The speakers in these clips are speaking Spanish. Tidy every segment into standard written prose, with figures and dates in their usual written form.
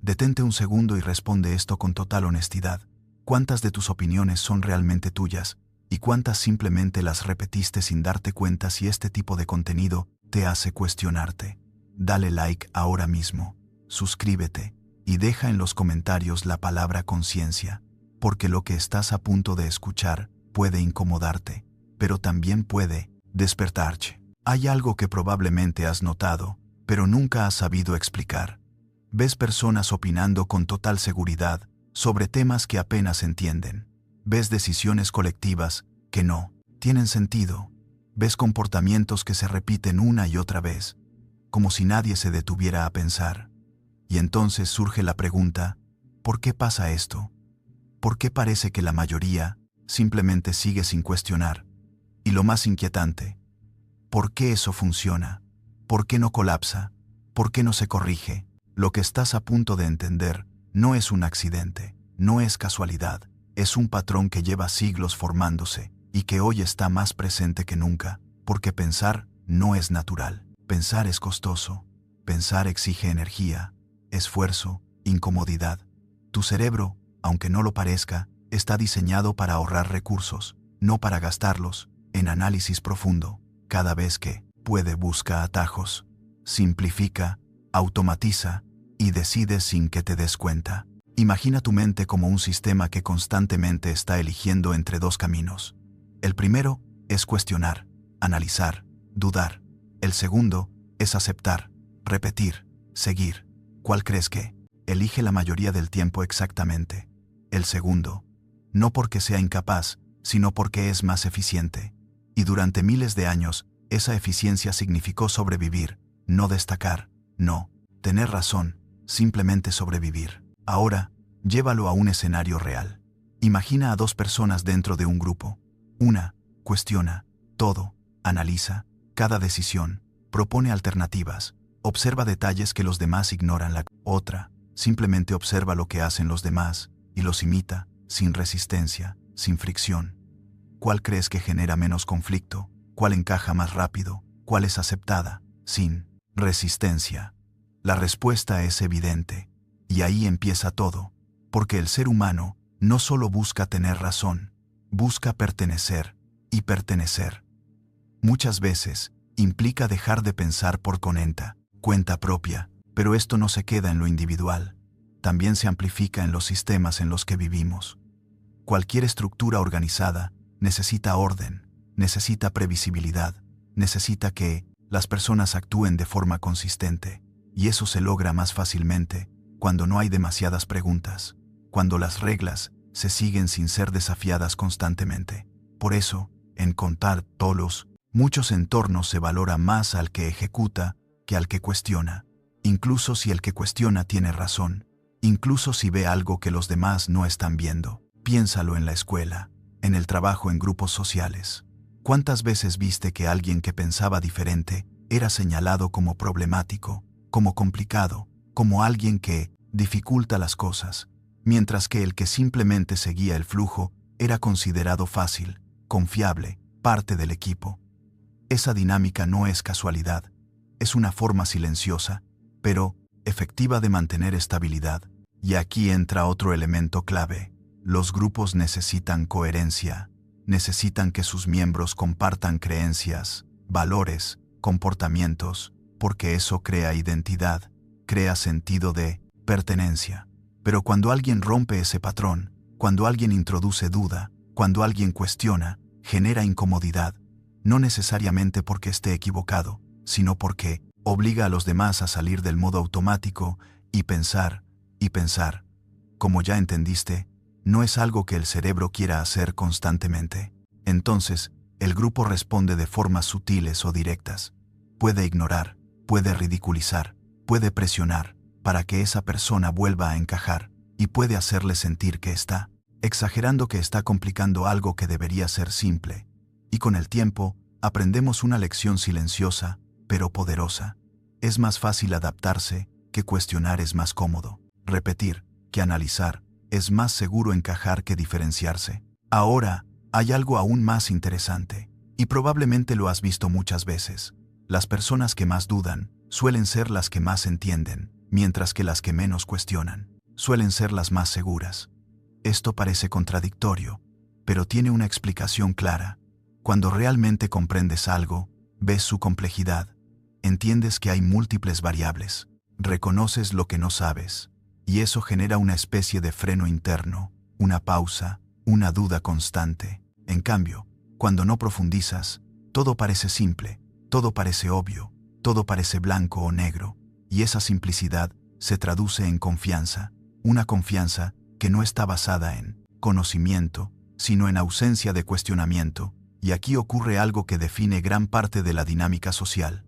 Detente un segundo y responde esto con total honestidad. ¿Cuántas de tus opiniones son realmente tuyas? ¿Y cuántas simplemente las repetiste sin darte cuenta? Si este tipo de contenido te hace cuestionarte, dale like ahora mismo, suscríbete y deja en los comentarios la palabra conciencia, porque lo que estás a punto de escuchar puede incomodarte, pero también puede despertarte. Hay algo que probablemente has notado, pero nunca has sabido explicar. Ves personas opinando con total seguridad sobre temas que apenas entienden. Ves decisiones colectivas que no tienen sentido. Ves comportamientos que se repiten una y otra vez, como si nadie se detuviera a pensar. Y entonces surge la pregunta, ¿por qué pasa esto? ¿Por qué parece que la mayoría simplemente sigue sin cuestionar? Y lo más inquietante, ¿por qué eso funciona? ¿Por qué no colapsa? ¿Por qué no se corrige? Lo que estás a punto de entender no es un accidente, no es casualidad, es un patrón que lleva siglos formándose y que hoy está más presente que nunca, porque pensar no es natural. Pensar es costoso. Pensar exige energía, esfuerzo, incomodidad. Tu cerebro, aunque no lo parezca, está diseñado para ahorrar recursos, no para gastarlos en análisis profundo. Cada vez que puede, busca atajos, simplifica, automatiza y decide sin que te des cuenta. Imagina tu mente como un sistema que constantemente está eligiendo entre dos caminos. El primero es cuestionar, analizar, dudar. El segundo es aceptar, repetir, seguir. ¿Cuál crees que elige la mayoría del tiempo? Exactamente el segundo. No porque sea incapaz, sino porque es más eficiente. Y durante miles de años, esa eficiencia significó sobrevivir, no destacar, no tener razón, simplemente sobrevivir. Ahora, llévalo a un escenario real. Imagina a dos personas dentro de un grupo. Una cuestiona todo, analiza cada decisión, propone alternativas, observa detalles que los demás ignoran. La otra simplemente observa lo que hacen los demás y los imita, sin resistencia, sin fricción. ¿Cuál crees que genera menos conflicto? ¿Cuál encaja más rápido? ¿Cuál es aceptada, sin resistencia? La respuesta es evidente, y ahí empieza todo, porque el ser humano no solo busca tener razón, busca pertenecer, y pertenecer muchas veces implica dejar de pensar por cuenta propia, pero esto no se queda en lo individual, también se amplifica en los sistemas en los que vivimos. Cualquier estructura organizada necesita orden, necesita previsibilidad, necesita que las personas actúen de forma consistente, y eso se logra más fácilmente cuando no hay demasiadas preguntas, cuando las reglas se siguen sin ser desafiadas constantemente. Por eso, en contar tolos, muchos entornos se valora más al que ejecuta que al que cuestiona, incluso si el que cuestiona tiene razón, incluso si ve algo que los demás no están viendo. Piénsalo en la escuela, en el trabajo, en grupos sociales. ¿Cuántas veces viste que alguien que pensaba diferente era señalado como problemático, como complicado, como alguien que dificulta las cosas, mientras que el que simplemente seguía el flujo era considerado fácil, confiable, parte del equipo? Esa dinámica no es casualidad, es una forma silenciosa, pero efectiva de mantener estabilidad. Y aquí entra otro elemento clave. Los grupos necesitan coherencia, necesitan que sus miembros compartan creencias, valores, comportamientos, porque eso crea identidad, crea sentido de pertenencia. Pero cuando alguien rompe ese patrón, cuando alguien introduce duda, cuando alguien cuestiona, genera incomodidad, no necesariamente porque esté equivocado, sino porque obliga a los demás a salir del modo automático y pensar, y pensar. Como ya entendiste, no es algo que el cerebro quiera hacer constantemente. Entonces, el grupo responde de formas sutiles o directas. Puede ignorar, puede ridiculizar, puede presionar para que esa persona vuelva a encajar, y puede hacerle sentir que está exagerando, que está complicando algo que debería ser simple. Y con el tiempo, aprendemos una lección silenciosa, pero poderosa. Es más fácil adaptarse, que cuestionar es más cómodo. Repetir, que analizar, es más seguro. Encajar que diferenciarse. Ahora, hay algo aún más interesante, y probablemente lo has visto muchas veces. Las personas que más dudan suelen ser las que más entienden, mientras que las que menos cuestionan suelen ser las más seguras. Esto parece contradictorio, pero tiene una explicación clara. Cuando realmente comprendes algo, ves su complejidad, entiendes que hay múltiples variables, reconoces lo que no sabes, y eso genera una especie de freno interno, una pausa, una duda constante. En cambio, cuando no profundizas, todo parece simple, todo parece obvio, todo parece blanco o negro, y esa simplicidad se traduce en confianza, una confianza que no está basada en conocimiento, sino en ausencia de cuestionamiento, y aquí ocurre algo que define gran parte de la dinámica social.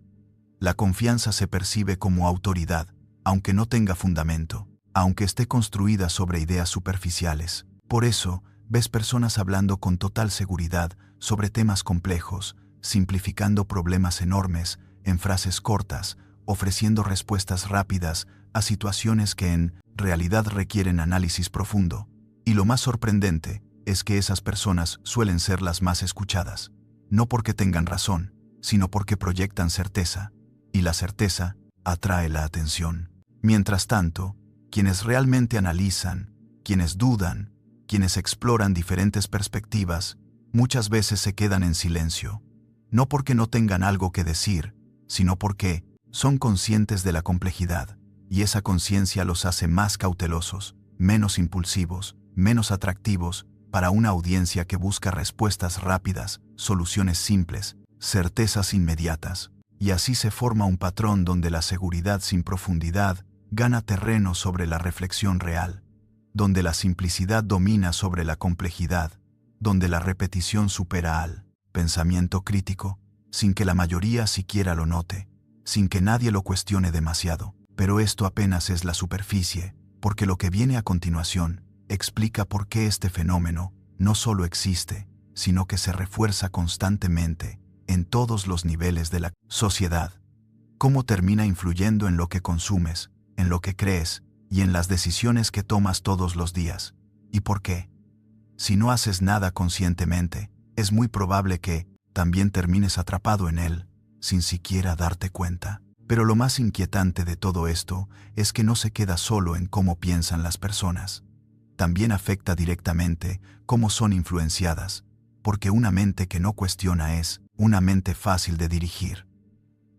La confianza se percibe como autoridad, aunque no tenga fundamento, aunque esté construida sobre ideas superficiales. Por eso, ves personas hablando con total seguridad sobre temas complejos, simplificando problemas enormes en frases cortas, ofreciendo respuestas rápidas a situaciones que en realidad requieren análisis profundo. Y lo más sorprendente es que esas personas suelen ser las más escuchadas, no porque tengan razón, sino porque proyectan certeza, y la certeza atrae la atención. Mientras tanto, quienes realmente analizan, quienes dudan, quienes exploran diferentes perspectivas, muchas veces se quedan en silencio, no porque no tengan algo que decir, sino porque son conscientes de la complejidad, y esa conciencia los hace más cautelosos, menos impulsivos, menos atractivos para una audiencia que busca respuestas rápidas, soluciones simples, certezas inmediatas. Y así se forma un patrón donde la seguridad sin profundidad gana terreno sobre la reflexión real, donde la simplicidad domina sobre la complejidad, donde la repetición supera al pensamiento crítico, sin que la mayoría siquiera lo note, sin que nadie lo cuestione demasiado. Pero esto apenas es la superficie, porque lo que viene a continuación explica por qué este fenómeno no solo existe, sino que se refuerza constantemente en todos los niveles de la sociedad. Cómo termina influyendo en lo que consumes, en lo que crees y en las decisiones que tomas todos los días. ¿Y por qué? Si no haces nada conscientemente, es muy probable que también termines atrapado en él, sin siquiera darte cuenta. Pero lo más inquietante de todo esto es que no se queda solo en cómo piensan las personas. También afecta directamente cómo son influenciadas, porque una mente que no cuestiona es una mente fácil de dirigir.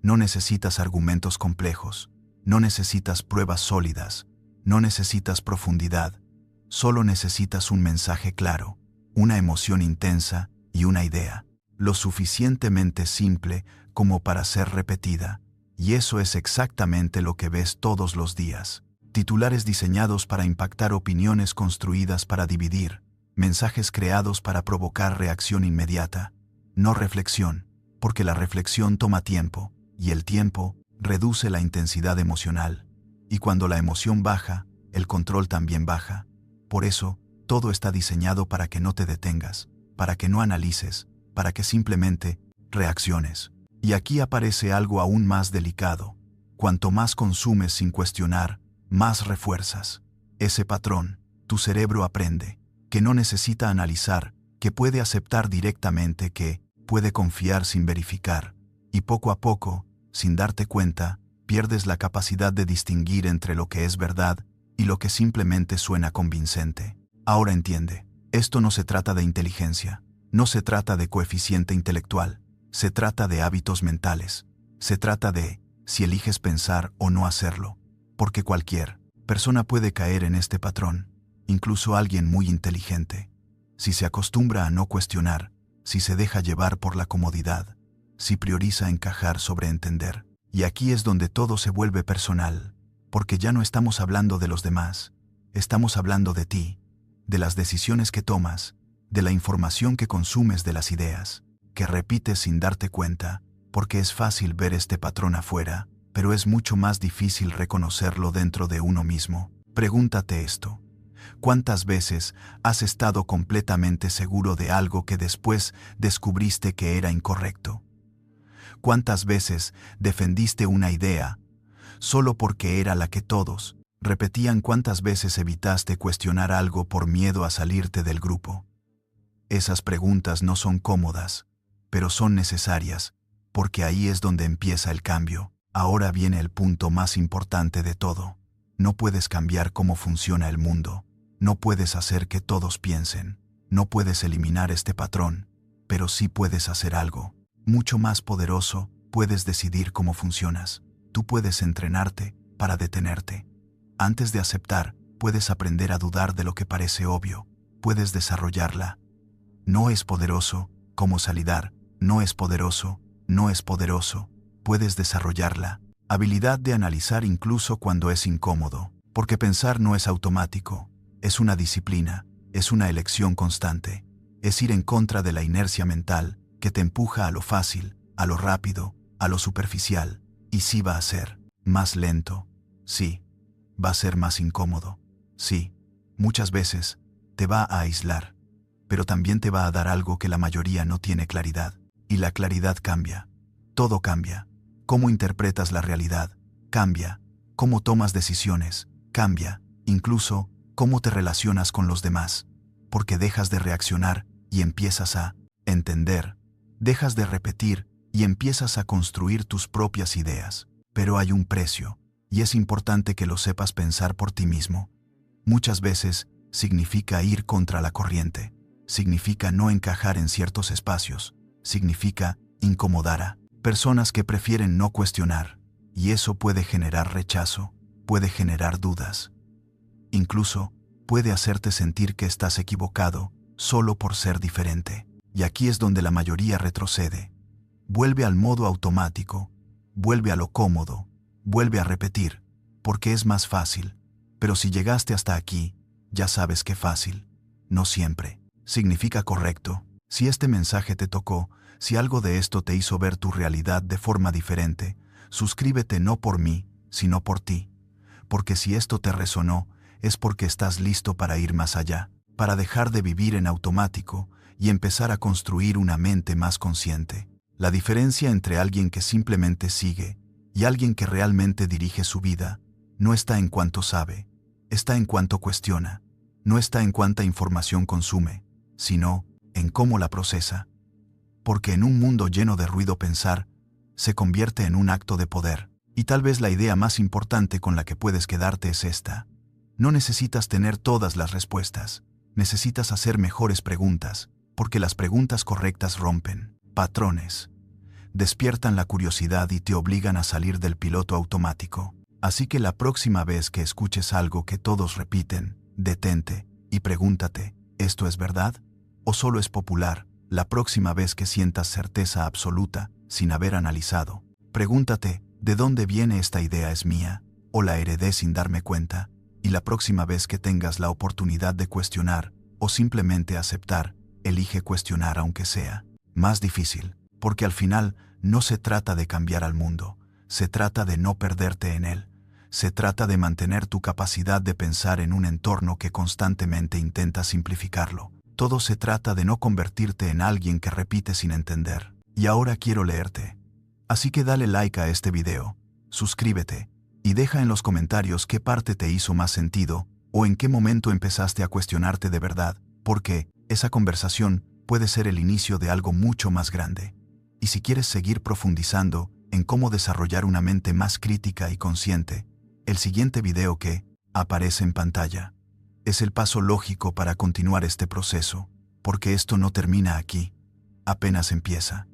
No necesitas argumentos complejos, no necesitas pruebas sólidas, no necesitas profundidad, solo necesitas un mensaje claro, una emoción intensa y una idea, lo suficientemente simple como para ser repetida. Y eso es exactamente lo que ves todos los días. Titulares diseñados para impactar, opiniones construidas para dividir, mensajes creados para provocar reacción inmediata, no reflexión, porque la reflexión toma tiempo, y el tiempo reduce la intensidad emocional. Y cuando la emoción baja, el control también baja. Por eso, todo está diseñado para que no te detengas, para que no analices, para que simplemente reacciones. Y aquí aparece algo aún más delicado. Cuanto más consumes sin cuestionar, más refuerzas ese patrón. Tu cerebro aprende que no necesita analizar, que puede aceptar directamente, que puede confiar sin verificar. Y poco a poco, sin darte cuenta, pierdes la capacidad de distinguir entre lo que es verdad y lo que simplemente suena convincente. Ahora entiende, esto no se trata de inteligencia, no se trata de coeficiente intelectual. Se trata de hábitos mentales. Se trata de si eliges pensar o no hacerlo. Porque cualquier persona puede caer en este patrón, incluso alguien muy inteligente. Si se acostumbra a no cuestionar, si se deja llevar por la comodidad, si prioriza encajar sobre entender. Y aquí es donde todo se vuelve personal, porque ya no estamos hablando de los demás, estamos hablando de ti, de las decisiones que tomas, de la información que consumes, de las ideas que repites sin darte cuenta, porque es fácil ver este patrón afuera, pero es mucho más difícil reconocerlo dentro de uno mismo. Pregúntate esto: ¿cuántas veces has estado completamente seguro de algo que después descubriste que era incorrecto? ¿Cuántas veces defendiste una idea solo porque era la que todos repetían? ¿Cuántas veces evitaste cuestionar algo por miedo a salirte del grupo? Esas preguntas no son cómodas, pero son necesarias, porque ahí es donde empieza el cambio. Ahora viene el punto más importante de todo. No puedes cambiar cómo funciona el mundo. No puedes hacer que todos piensen. No puedes eliminar este patrón, pero sí puedes hacer algo mucho más poderoso. Puedes decidir cómo funcionas. Tú puedes entrenarte para detenerte. Antes de aceptar, puedes aprender a dudar de lo que parece obvio. Puedes desarrollarla. No es poderoso, como salidar. No es poderoso, no es poderoso. Puedes desarrollarla. Habilidad de analizar incluso cuando es incómodo. Porque pensar no es automático. Es una disciplina, es una elección constante. Es ir en contra de la inercia mental que te empuja a lo fácil, a lo rápido, a lo superficial. Y sí va a ser más lento. Sí. Va a ser más incómodo. Sí. Muchas veces te va a aislar. Pero también te va a dar algo que la mayoría no tiene claridad. Y la claridad cambia. Todo cambia. Cómo interpretas la realidad cambia. Cómo tomas decisiones cambia. Incluso cómo te relacionas con los demás. Porque dejas de reaccionar y empiezas a entender. Dejas de repetir y empiezas a construir tus propias ideas. Pero hay un precio, y es importante que lo sepas pensar por ti mismo. Muchas veces significa ir contra la corriente. Significa no encajar en ciertos espacios. Significa incomodar a personas que prefieren no cuestionar. Y eso puede generar rechazo, puede generar dudas. Incluso puede hacerte sentir que estás equivocado solo por ser diferente. Y aquí es donde la mayoría retrocede. Vuelve al modo automático, vuelve a lo cómodo, vuelve a repetir, porque es más fácil. Pero si llegaste hasta aquí, ya sabes que fácil, no siempre, significa correcto. Si este mensaje te tocó, si algo de esto te hizo ver tu realidad de forma diferente, suscríbete no por mí, sino por ti. Porque si esto te resonó, es porque estás listo para ir más allá, para dejar de vivir en automático y empezar a construir una mente más consciente. La diferencia entre alguien que simplemente sigue y alguien que realmente dirige su vida no está en cuánto sabe, está en cuánto cuestiona, no está en cuánta información consume, sino en cómo la procesa. Porque en un mundo lleno de ruido pensar se convierte en un acto de poder. Y tal vez la idea más importante con la que puedes quedarte es esta. No necesitas tener todas las respuestas, necesitas hacer mejores preguntas, porque las preguntas correctas rompen patrones, despiertan la curiosidad y te obligan a salir del piloto automático. Así que la próxima vez que escuches algo que todos repiten, detente y pregúntate, ¿esto es verdad? ¿O solo es popular? La próxima vez que sientas certeza absoluta, sin haber analizado, pregúntate, ¿de dónde viene esta idea? ¿Es mía? ¿O la heredé sin darme cuenta? Y la próxima vez que tengas la oportunidad de cuestionar, o simplemente aceptar, elige cuestionar aunque sea más difícil, porque al final no se trata de cambiar al mundo, se trata de no perderte en él, se trata de mantener tu capacidad de pensar en un entorno que constantemente intenta simplificarlo. Todo se trata de no convertirte en alguien que repite sin entender. Y ahora quiero leerte. Así que dale like a este video, suscríbete, y deja en los comentarios qué parte te hizo más sentido, o en qué momento empezaste a cuestionarte de verdad, porque esa conversación puede ser el inicio de algo mucho más grande. Y si quieres seguir profundizando en cómo desarrollar una mente más crítica y consciente, el siguiente video que aparece en pantalla es el paso lógico para continuar este proceso, porque esto no termina aquí, apenas empieza.